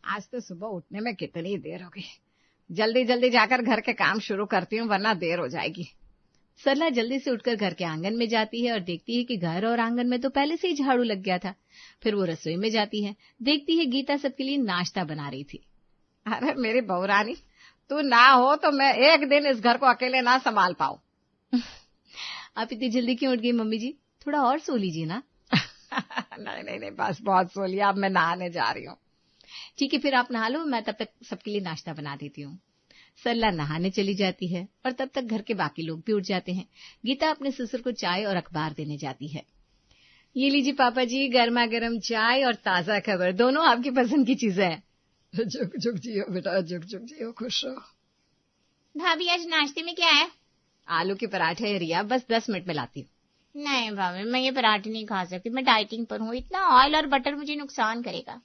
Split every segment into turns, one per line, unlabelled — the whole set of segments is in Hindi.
आज तो सुबह उठने में कितनी देर हो गई। जल्दी जल्दी जाकर घर के काम शुरू करती हूँ, वरना देर हो जाएगी।
सरला जल्दी से उठकर घर के आंगन में जाती है और देखती है कि घर और आंगन में तो पहले से ही झाड़ू लग गया था। फिर वो रसोई में जाती है, देखती है गीता सबके लिए नाश्ता बना रही थी।
अरे मेरी बहुरानी, तू ना हो तो मैं एक दिन इस घर को अकेले ना संभाल पाऊं।
आप इतनी जल्दी क्यों उठ गई मम्मी जी? थोड़ा और सो लीजिए ना।
नहीं, बस बहुत सो लिया, अब मैं नहाने जा रही हूँ।
ठीक है, फिर आप नहा लो, मैं तब तक सबके लिए नाश्ता बना देती हूँ। सरला नहाने चली जाती है और तब तक घर के बाकी लोग भी उठ जाते हैं। गीता अपने ससुर को चाय और अखबार देने जाती है। ये लीजिए पापा जी, गर्मा गर्म चाय और ताजा खबर, दोनों आपकी पसंद की चीजें हैं।
जुग जुग जियो बेटा, जुग जुग जियो, खुश रहो।
भाभी आज नाश्ते में क्या है?
आलू के पराठे है रिया, बस 10 मिनट में लाती हूँ।
नहीं भाभी, मैं ये पराठे नहीं खा सकती, मैं डाइटिंग पर हूँ। इतना ऑयल और बटर मुझे नुकसान करेगा।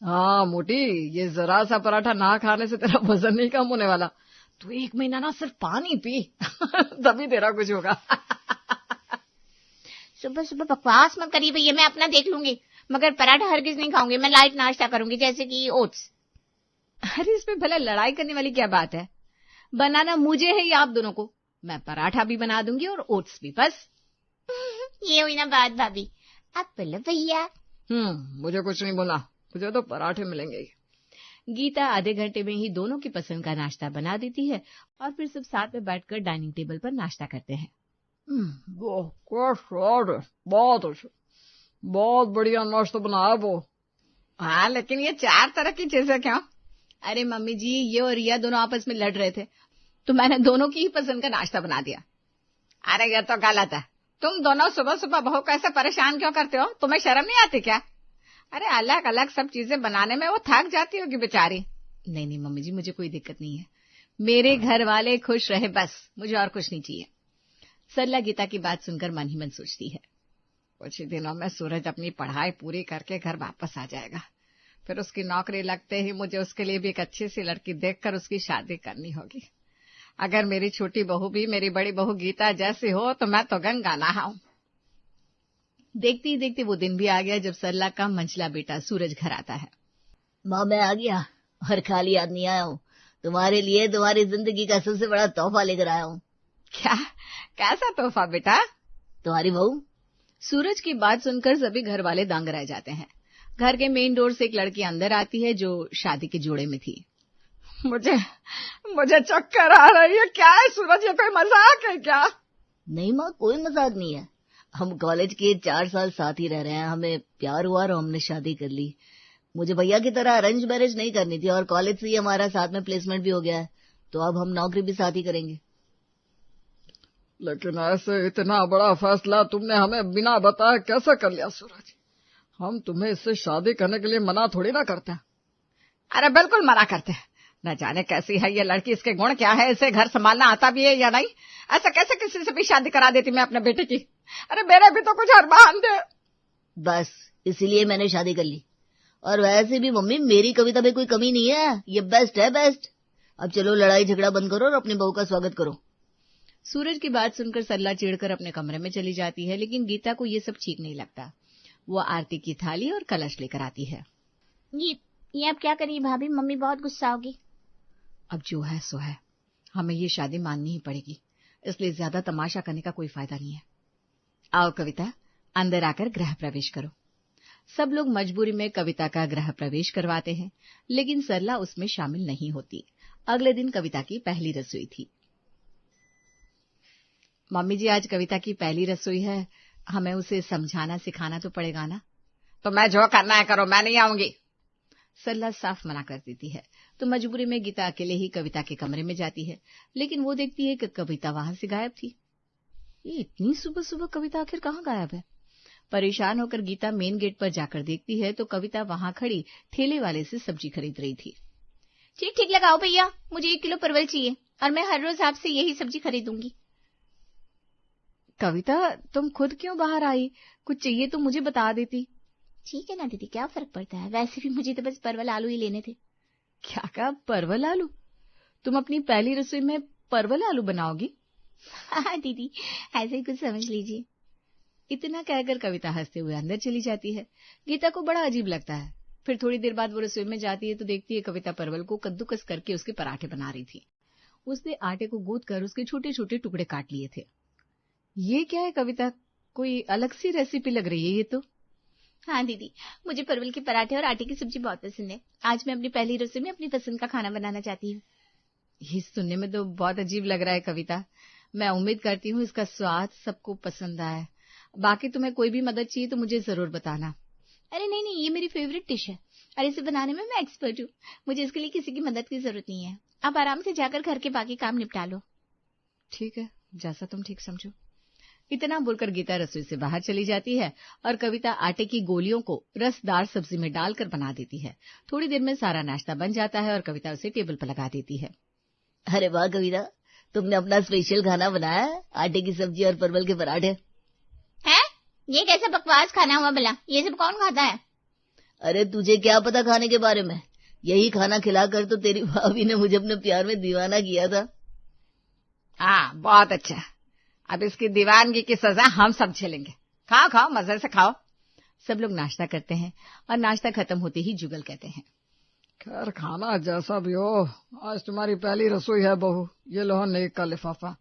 हाँ मोटी, ये जरा सा पराठा ना खाने से तेरा वजन नहीं कम होने वाला। तू 1 महीना ना सिर्फ पानी पी तभी तेरा कुछ होगा।
सुबह सुबह बकवास मत करिए भैया, मैं अपना देख लूंगी, मगर पराठा हरगिज नहीं खाऊंगी। मैं लाइट नाश्ता करूंगी, जैसे कि ओट्स।
अरे इसमें भला लड़ाई करने वाली क्या बात है? बनाना मुझे है या आप दोनों को? मैं पराठा भी बना दूंगी और ओट्स भी, बस।
ये हुई ना बात भाभी, आप बोलो भैया।
मुझे कुछ नहीं बोला, मुझे तो पराठे मिलेंगे।
गीता आधे घंटे में ही दोनों की पसंद का नाश्ता बना देती है और फिर सब साथ में बैठकर डाइनिंग टेबल पर नाश्ता करते हैं।
बहुत अच्छा, बहुत बढ़िया नाश्ता बनाया वो। हाँ, लेकिन ये 4 तरह की चीजें क्यों?
अरे मम्मी जी, ये और रिया दोनों आपस में लड़ रहे थे तो मैंने दोनों की ही पसंद का नाश्ता बना दिया।
अरे ये तो गलत है। तुम दोनों सुबह सुबह बहू को ऐसे परेशान क्यों करते हो? तुम्हें शर्म नहीं आती क्या? अरे अलग अलग सब चीजें बनाने में वो थक जाती होगी बेचारी।
नहीं मम्मी जी, मुझे कोई दिक्कत नहीं है। मेरे घर वाले खुश रहे, बस, मुझे और कुछ नहीं चाहिए। सरला गीता की बात सुनकर मन ही मन सोचती है,
कुछ ही दिनों में सूरज अपनी पढ़ाई पूरी करके घर वापस आ जाएगा। फिर उसकी नौकरी लगते ही मुझे उसके लिए भी एक अच्छी सी लड़की देखकर उसकी शादी करनी होगी। अगर मेरी छोटी बहू भी मेरी बड़ी बहू गीता जैसी हो तो मैं तो गंगा नहाऊं।
देखते ही देखते वो दिन भी आ गया जब सरला का मंझला बेटा सूरज घर आता है।
माँ, मैं आ गया और खाली याद नहीं आया हूँ। तुम्हारे लिए तुम्हारी जिंदगी का सबसे बड़ा तोहफा लेकर आया हूँ।
क्या? कैसा तोहफा बेटा?
तुम्हारी बहू।
सूरज की बात सुनकर सभी घर वाले दंग रह जाते हैं। घर के मेन डोर से एक लड़की अंदर आती है जो शादी के जोड़े में थी।
मुझे चक्कर आ रही है। क्या है सूरज, ये कोई मजाक है क्या?
नहीं माँ, कोई मजाक नहीं है। हम कॉलेज के 4 साल साथ ही रह रहे हैं, हमें प्यार हुआ और हमने शादी कर ली। मुझे भैया की तरह अरेंज मैरिज नहीं करनी थी और कॉलेज से ही हमारा साथ में प्लेसमेंट भी हो गया है, तो अब हम नौकरी भी साथ ही करेंगे।
लेकिन ऐसे इतना बड़ा फैसला तुमने हमें बिना बताए कैसे कर लिया सूरज? हम तुम्हें इससे शादी करने के लिए मना थोड़ी ना करते। अरे बिल्कुल मना करते हैं। न जाने कैसी है ये लड़की, इसके गुण क्या है, इसे घर संभालना आता भी है या नहीं। ऐसा कैसे किसी से भी शादी करा देती मैं अपने बेटे की? अरे मेरे भी तो कुछ अरमान थे।
बस इसीलिए मैंने शादी कर ली। और वैसे भी मम्मी, मेरी कविता में कोई कमी नहीं है, ये बेस्ट है, बेस्ट। अब चलो लड़ाई झगड़ा बंद करो और अपनी बहू का स्वागत करो।
सूरज की बात सुनकर सरला चिढ़कर अपने कमरे में चली जाती है, लेकिन गीता को ये सब ठीक नहीं लगता। वो आरती की थाली और कलश लेकर आती है।
ये अब क्या करिए भाभी, मम्मी बहुत गुस्सा होगी।
अब जो है सो है, हमें ये शादी माननी ही पड़ेगी, इसलिए ज्यादा तमाशा करने का कोई फायदा नहीं है। आओ कविता, अंदर आकर गृह प्रवेश करो। सब लोग मजबूरी में कविता का गृह प्रवेश करवाते हैं, लेकिन सरला उसमें शामिल नहीं होती। अगले दिन कविता की पहली रसोई थी। मम्मी जी, आज कविता की पहली रसोई है, हमें उसे समझाना सिखाना तो पड़ेगा ना।
तो मैं जो करना है करो, मैं नहीं आऊंगी।
सरला साफ मना कर देती है, तो मजबूरी में गीता अकेले ही कविता के कमरे में जाती है, लेकिन वो देखती है कि कविता वहां से गायब थी। ये इतनी सुबह सुबह कविता आखिर कहाँ गायब है? परेशान होकर गीता मेन गेट पर जाकर देखती है तो कविता वहां खड़ी ठेले वाले से सब्जी खरीद रही थी।
ठीक ठीक लगाओ भैया, मुझे 1 किलो परवल चाहिए और मैं हर रोज आपसे यही सब्जी खरीदूंगी।
कविता, तुम खुद क्यों बाहर आई? कुछ चाहिए तो मुझे बता देती।
ठीक है ना दीदी, क्या फर्क पड़ता है, वैसे भी मुझे तो बस परवल आलू ही लेने थे।
क्या कहा? परवल आलू? तुम अपनी पहली रसोई में परवल आलू बनाओगी?
हाँ दीदी, ऐसे ही कुछ समझ लीजिए।
इतना कहकर कविता हंसते हुए अंदर चली जाती है। गीता को बड़ा अजीब लगता है, फिर थोड़ी देर बाद वो रसोई में जाती है तो देखती है कविता परवल को कद्दूकस करके उसके पराठे बना रही थी। उसने आटे को गूंथ कर उसके छोटे छोटे टुकड़े काट लिए थे। ये क्या है कविता, कोई अलग सी रेसिपी लग रही है ये तो।
हाँ दीदी, मुझे परवल के पराठे और आटे की सब्जी बहुत पसंद है। आज मैं अपनी पहली रसोई में अपनी पसंद का खाना बनाना चाहती हूँ।
ये सुनने में तो बहुत अजीब लग रहा है कविता। मैं उम्मीद करती हूँ इसका स्वाद सबको पसंद आए। बाकी तुम्हें कोई भी मदद चाहिए तो मुझे जरूर बताना।
अरे नहीं नहीं, ये मेरी फेवरेट डिश है और इसे बनाने में मैं एक्सपर्ट हूँ। मुझे इसके लिए किसी की मदद की जरूरत नहीं है। आप आराम से जाकर घर के बाकी काम निपटा लो।
ठीक है, जैसा तुम ठीक समझो। इतना बोलकर गीता रसोई से बाहर चली जाती है और कविता आटे की गोलियों को रसदार सब्जी में डालकर बना देती है। थोड़ी देर में सारा नाश्ता बन जाता है और कविता उसे टेबल पर लगा देती है।
अरे वाह कविता, तुमने अपना स्पेशल खाना बनाया है, आटे की सब्जी और परवल के पराठे।
है? ये कैसा बकवास खाना हुआ भला? ये सब कौन खाता है?
अरे तुझे क्या पता खाने के बारे में? यही खाना खिलाकर तो तेरी भाभी ने मुझे अपने प्यार में दीवाना किया था।
हाँ, बहुत अच्छा। अब इसकी दीवानगी की सजा हम सब झेलेंगे। खाओ खाओ, मजे से खाओ।
सब लोग नाश्ता करते हैं और नाश्ता खत्म होते ही जुगल कहते हैं,
खैर खाना जैसा भी हो, आज तुम्हारी पहली रसोई है बहू। ये लो नेक का लिफाफा।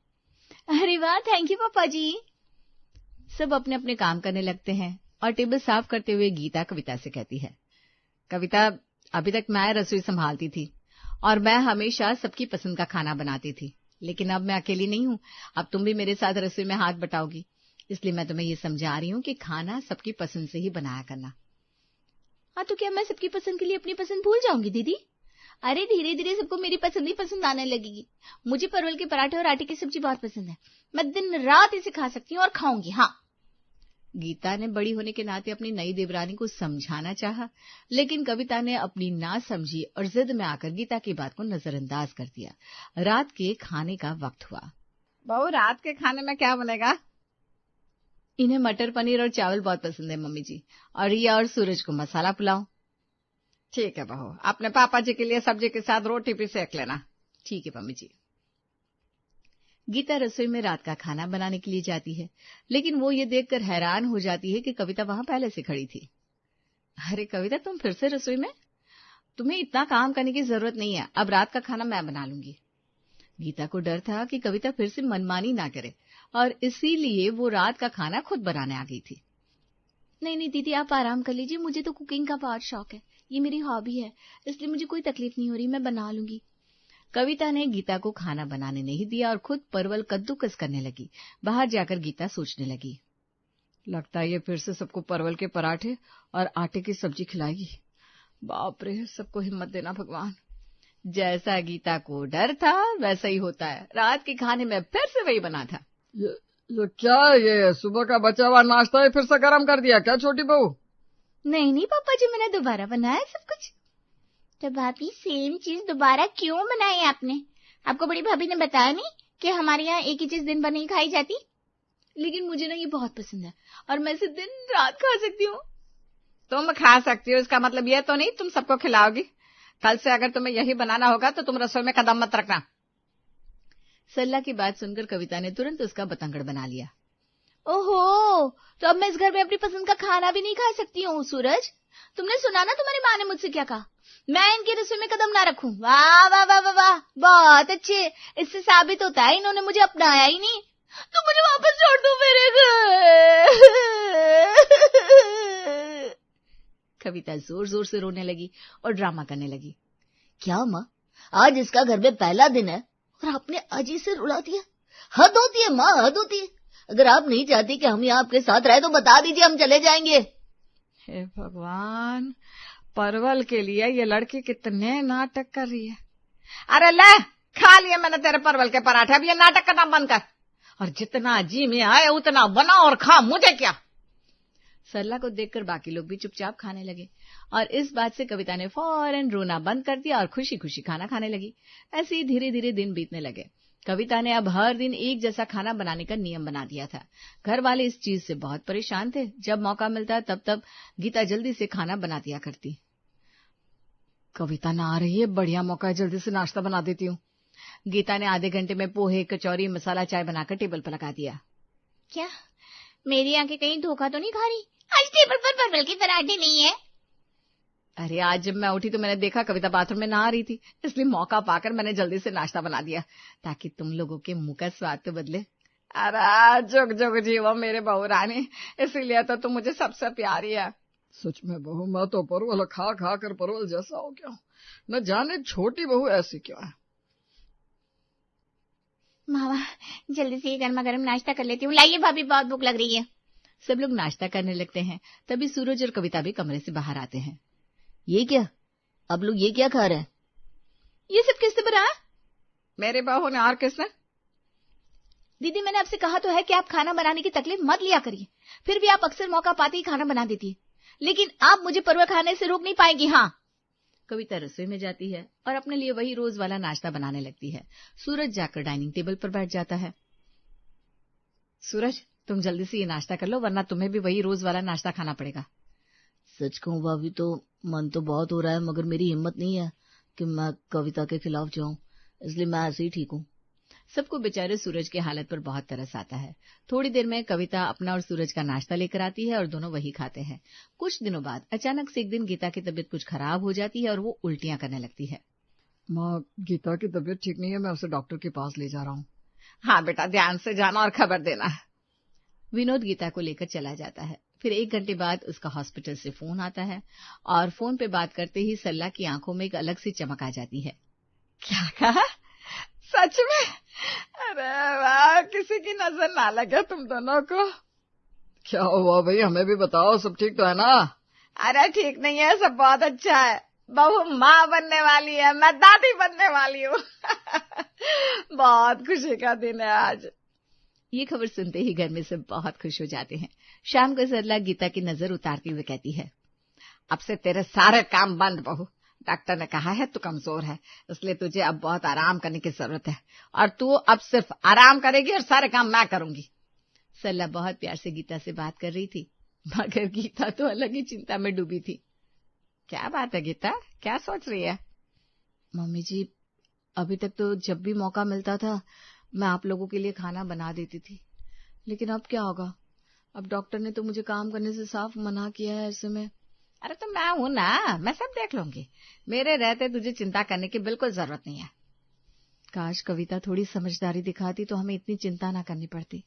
अरे वाह, थैंक यू पापा जी। सब अपने अपने काम करने लगते हैं और टेबल साफ करते हुए गीता कविता से कहती है, कविता, अभी तक मैं रसोई संभालती थी और मैं हमेशा सबकी पसंद का खाना बनाती थी, लेकिन अब मैं अकेली नहीं हूँ। अब तुम भी मेरे साथ रसोई में हाथ बटाओगी, इसलिए मैं तुम्हें ये समझा रही हूँ कि खाना सबकी पसंद से ही बनाया करना।
हाँ, तो क्या मैं सबकी पसंद के लिए अपनी पसंद भूल जाऊंगी दीदी? अरे धीरे धीरे सबको मेरी पसंद ही पसंद आने लगेगी। मुझे परवल के पराठे और आटे की सब्जी बहुत पसंद है। मैं दिन रात इसे खा सकती हूँ और खाऊंगी। हाँ।
गीता ने बड़ी होने के नाते अपनी नई देवरानी को समझाना चाहा, लेकिन कविता ने अपनी ना समझी और जिद में आकर गीता की बात को नजरअंदाज कर दिया। रात के खाने का वक्त हुआ।
बहू, रात के खाने में क्या बनेगा?
इन्हें मटर पनीर और चावल बहुत पसंद है मम्मी जी, और रिया और सूरज को मसाला पुलाव।
ठीक है बहू, अपने पापा जी के लिए सब्जी के साथ रोटी भी सेक लेना।
ठीक है मम्मी जी। गीता रसोई में रात का खाना बनाने के लिए जाती है, लेकिन वो ये देखकर हैरान हो जाती है कि कविता वहां पहले से खड़ी थी। अरे कविता, तुम फिर से रसोई में? तुम्हें इतना काम करने की जरूरत नहीं है, अब रात का खाना मैं बना लूंगी। गीता को डर था कि कविता फिर से मनमानी ना करे और इसीलिए वो रात का खाना खुद बनाने आ गई थी।
नहीं नहीं दीदी, आप आराम कर लीजिए। मुझे तो कुकिंग का बहुत शौक है, ये मेरी हॉबी है, इसलिए मुझे कोई तकलीफ नहीं हो रही। मैं बना लूंगी।
कविता ने गीता को खाना बनाने नहीं दिया और खुद परवल कद्दूकस करने लगी। बाहर जाकर गीता सोचने लगी,
लगता है ये फिर से सबको परवल के पराठे और आटे की सब्जी खिलाएगी। बाप रे, सबको हिम्मत देना भगवान।
जैसा गीता को डर था वैसा ही होता है। रात के खाने में फिर से वही बना था।
ये क्या है? ये सुबह का बचा हुआ नाश्ता है, फिर से गरम कर दिया क्या छोटी बहू?
नहीं नहीं पापा जी, मैंने दोबारा बनाया सब कुछ। तो भाभी, सेम चीज दोबारा क्यों बनाई आपने? आपको बड़ी भाभी ने बताया नहीं कि हमारे यहाँ एक ही चीज दिन भर नहीं खाई जाती?
लेकिन मुझे ना ये बहुत पसंद है और मैं इसे दिन रात खा सकती हूँ।
तुम खा सकती हो, इसका मतलब ये तो नहीं तुम सबको खिलाओगी। कल से अगर तुम्हें यही बनाना होगा तो तुम रसोई में कदम मत रखना।
सल्ला की बात सुनकर कविता ने तुरंत उसका बतंगड़ बना लिया।
ओहो, तो अब मैं इस घर में अपनी पसंद का खाना भी नहीं खा सकती हूँ। सूरज, तुमने सुना ना तुम्हारी माँ ने मुझसे क्या कहा? मैं इनकी रसोई में कदम ना रखूं। वाह वाह वाह वाह वाह, बहुत अच्छे। इससे साबित होता है इन्होंने मुझे अपनाया ही नहीं। तो मुझे वापस छोड़ दो मेरे घर।
कविता जोर जोर से रोने लगी और ड्रामा करने लगी।
क्या माँ, आज इसका घर में पहला दिन है और आपने अजी से रुला दिया? हद होती है माँ, हद होती है। अगर आप नहीं चाहती कि हम यहाँ आपके साथ रहे तो बता दीजिए, हम चले जाएंगे।
हे भगवान, परवल के लिए ये लड़की कितने नाटक कर रही है। अरे ले, खा लिए मैंने तेरे परवल के पराठे, अब ये नाटक करना बंद कर और जितना जी में आए उतना बना और खा, मुझे क्या।
सरला को देखकर बाकी लोग भी चुपचाप खाने लगे और इस बात से कविता ने फौरन रोना बंद कर दिया और खुशी खुशी खाना खाने लगी। ऐसे ही धीरे धीरे दिन बीतने लगे। कविता ने अब हर दिन एक जैसा खाना बनाने का नियम बना दिया था। घर वाले इस चीज से बहुत परेशान थे। जब मौका मिलता तब गीता जल्दी से खाना बना दिया करती।
कविता ना आ रही है, बढ़िया मौका है, जल्दी से नाश्ता बना देती हूँ।
गीता ने आधे घंटे में पोहे, कचौरी, मसाला चाय बनाकर टेबल पर लगा दिया।
क्या मेरी आंखें कहीं धोखा तो नहीं खा रही? आज टेबल पर परवल के पराठे नहीं है।
अरे आज जब मैं उठी तो मैंने देखा कविता बाथरूम में नहा रही थी, इसलिए मौका पाकर मैंने जल्दी से नाश्ता बना दिया ताकि तुम लोगों के मुंह का स्वाद तो बदले।
अरे जुग जुग जीवो मेरे बहू रानी, इसीलिए तो तुम मुझे सबसे प्यारी है। सच में बहू, मैं तो परवल खा खा कर परवल जैसा हो गया हूँ, न जाने छोटी बहू ऐसी क्यों है।
मामा जल्दी से गर्मा गर्म नाश्ता कर लेती हूँ, लाइए भाभी बहुत भूख लग रही है।
सब लोग नाश्ता करने लगते हैं। तभी सूरज और कविता भी कमरे से बाहर आते हैं।
ये क्या, अब लोग ये क्या खा रहे हैं?
ये सब किसने बनाया?
मेरे बहू ने। और किसने?
दीदी मैंने आपसे कहा तो है कि आप खाना बनाने की तकलीफ मत लिया करिए, फिर भी आप अक्सर मौका पाते ही खाना बना देती है, लेकिन आप मुझे परवल खाने से रोक नहीं पाएंगी। हाँ।
कविता रसोई में जाती है और अपने लिए वही रोज वाला नाश्ता बनाने लगती है। सूरज जाकर डाइनिंग टेबल पर बैठ जाता है। सूरज, तुम जल्दी से ये नाश्ता कर लो, वरना तुम्हें भी वही रोज वाला नाश्ता खाना पड़ेगा।
सच कहूँ भाभी तो मन तो बहुत हो रहा है, मगर मेरी हिम्मत नहीं है कि मैं कविता के खिलाफ जाऊं, इसलिए मैं ऐसे ही ठीक हूँ।
सबको बेचारे सूरज की हालत पर बहुत तरस आता है। थोड़ी देर में कविता अपना और सूरज का नाश्ता लेकर आती है और दोनों वही खाते हैं। कुछ दिनों बाद अचानक से एक दिन गीता की तबीयत कुछ खराब हो जाती है और वो उल्टियां करने लगती है।
माँ, गीता की तबीयत ठीक नहीं है, मैं उसे डॉक्टर के पास ले जा रहा हूँ। हाँ बेटा, ध्यान से जाना और खबर देना।
विनोद गीता को लेकर चला जाता है। फिर 1 घंटे बाद उसका हॉस्पिटल से फोन आता है और फोन पे बात करते ही सल्ला की आंखों में एक अलग सी चमक आ जाती है।
क्या कहा? सच में? अरे वाह, किसी की नजर ना लगे तुम दोनों को। क्या हुआ भाई, हमें भी बताओ, सब ठीक तो है ना? अरे ठीक नहीं है, सब बहुत अच्छा है। बहू माँ बनने वाली है, मैं दादी बनने वाली हूँ। बहुत खुशी का दिन है आज।
ये खबर सुनते ही घर में सब बहुत खुश हो जाते हैं। शाम को सरला गीता की नजर उतारती हुए कहती है,
अब से तेरे सारे काम बंद बहू। डॉक्टर ने कहा है तू कमजोर है, इसलिए तुझे अब बहुत आराम करने की जरूरत है, और तू अब सिर्फ आराम करेगी और सारे काम मैं करूंगी।
सरला बहुत प्यार से गीता से बात कर रही थी, मगर गीता तो अलग ही चिंता में डूबी थी।
क्या बात है गीता, क्या सोच रही है?
मम्मी जी, अभी तक तो जब भी मौका मिलता था मैं आप लोगों के लिए खाना बना देती थी, लेकिन अब क्या होगा? अब डॉक्टर ने तो मुझे काम करने से साफ मना किया है। ऐसे में
अरे तो मैं हूं ना, मैं सब देख लूंगी। मेरे रहते तुझे चिंता करने की बिल्कुल जरूरत नहीं है।
काश कविता थोड़ी समझदारी दिखाती तो हमें इतनी चिंता ना करनी पड़ती।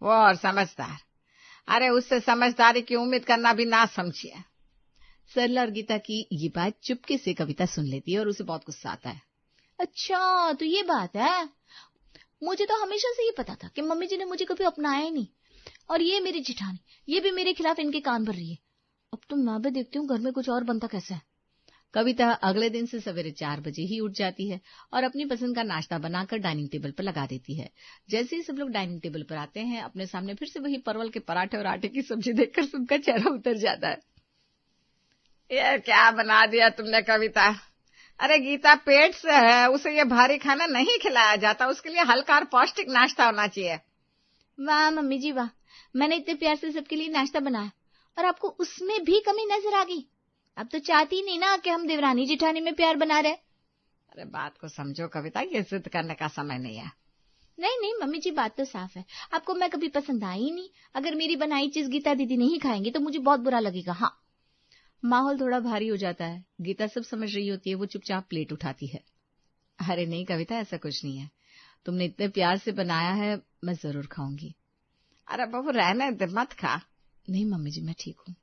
वो और समझदार? अरे उससे समझदारी की उम्मीद करना भी ना समझिए।
सरला और गीता की ये बात चुपके से कविता सुन लेती है और उसे बहुत गुस्सा आता है।
अच्छा तो ये बात है, मुझे तो हमेशा से ये पता था कि मम्मी जी ने मुझे कभी अपनाया ही नहीं, और ये मेरी जिठानी, ये भी मेरे खिलाफ इनके कान भर रही है। अब तो मैं भी देखती हूँ घर में कुछ और बनता कैसे है।
कविता अगले दिन से सवेरे 4 बजे ही उठ जाती है और अपनी पसंद का नाश्ता बनाकर डाइनिंग टेबल पर लगा देती है। जैसे ही सब लोग डाइनिंग टेबल पर आते हैं, अपने सामने फिर से वही परवल के पराठे और आटे की सब्जी देखकर सबका चेहरा उतर जाता है।
ये क्या बना दिया तुमने कविता? अरे गीता पेट से है, उसे ये भारी खाना नहीं खिलाया जाता, उसके लिए हल्का और पौष्टिक नाश्ता होना चाहिए।
वाह मम्मी जी वाह, मैंने इतने प्यार से सबके लिए नाश्ता बनाया और आपको उसमें भी कमी नजर आ गई। अब तो चाहती नहीं ना कि हम देवरानी जिठानी में प्यार बना रहे।
अरे बात को समझो कविता, ये जिद करने का समय नहीं है।
नहीं नहीं मम्मी जी, बात तो साफ है, आपको मैं कभी पसंद आई ही नहीं। अगर मेरी बनाई चीज गीता दीदी नहीं खाएंगी तो मुझे बहुत बुरा लगेगा। हाँ।
माहौल थोड़ा भारी हो जाता है। गीता सब समझ रही होती है, वो चुपचाप प्लेट उठाती है। अरे नहीं कविता, ऐसा कुछ नहीं है, तुमने इतने प्यार से बनाया है, मैं जरूर खाऊंगी।
अरे बहू रहने दे, मत खा।
नहीं मम्मी जी, मैं ठीक हूँ।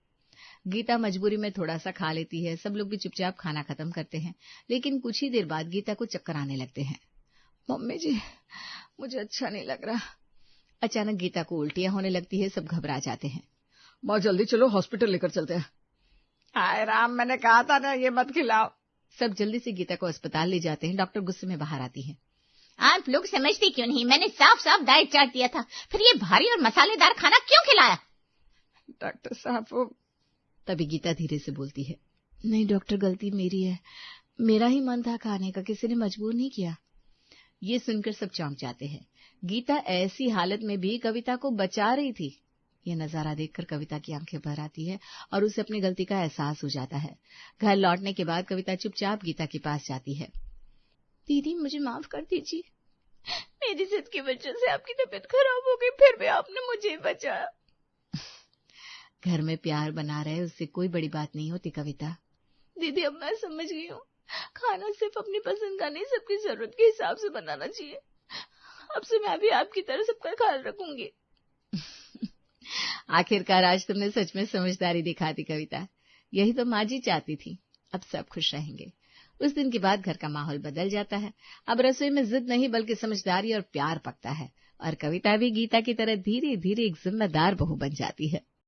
गीता मजबूरी में थोड़ा सा खा लेती है। सब लोग भी चुपचाप खाना खत्म करते हैं, लेकिन कुछ ही देर बाद गीता को चक्कर आने लगते हैं।
मम्मी जी, मुझे अच्छा नहीं लग रहा।
अचानक गीता को उल्टियां होने लगती है। सब घबरा जाते हैं।
माँ जल्दी चलो, हॉस्पिटल लेकर चलते हैं। हाय राम, मैंने कहा था ना ये मत खिलाओ।
सब जल्दी से गीता को अस्पताल ले जाते हैं। डॉक्टर गुस्से में बाहर आती है।
आप लोग समझते क्यों नहीं? मैंने साफ साफ डाइट चार्ट दिया था, फिर ये भारी और मसालेदार खाना क्यों खिलाया?
डॉक्टर साहब वो।
तभी गीता धीरे से बोलती है, नहीं डॉक्टर, गलती मेरी है, मेरा ही मन था खाने का, किसी ने मजबूर नहीं किया। ये सुनकर सब चौंक जाते हैं। गीता ऐसी हालत में भी कविता को बचा रही थी। यह नजारा देखकर कविता की आंखें भर आती है और उसे अपनी गलती का एहसास हो जाता है। घर लौटने के बाद कविता चुपचाप गीता के पास जाती है।
दीदी मुझे माफ कर दीजिए, मेरी जिद की वजह से आपकी तबीयत खराब हो गई, फिर भी आपने मुझे बचाया।
घर में प्यार बना रहे उससे कोई बड़ी बात नहीं होती कविता।
दीदी अब मैं समझ गई हूँ, खाना सिर्फ अपनी पसंद का नहीं, सबकी जरूरत के हिसाब से बनाना चाहिए। अब से मैं भी आपकी तरह सबका ख्याल रखूंगी।
आखिरकार आज तुमने सच में समझदारी दिखा दी कविता। यही तो माँ जी चाहती थी। अब सब खुश रहेंगे। उस दिन के बाद घर का माहौल बदल जाता है। अब रसोई में जिद नहीं बल्कि समझदारी और प्यार पकता है और कविता भी गीता की तरह धीरे धीरे एक जिम्मेदार बहू बन जाती है।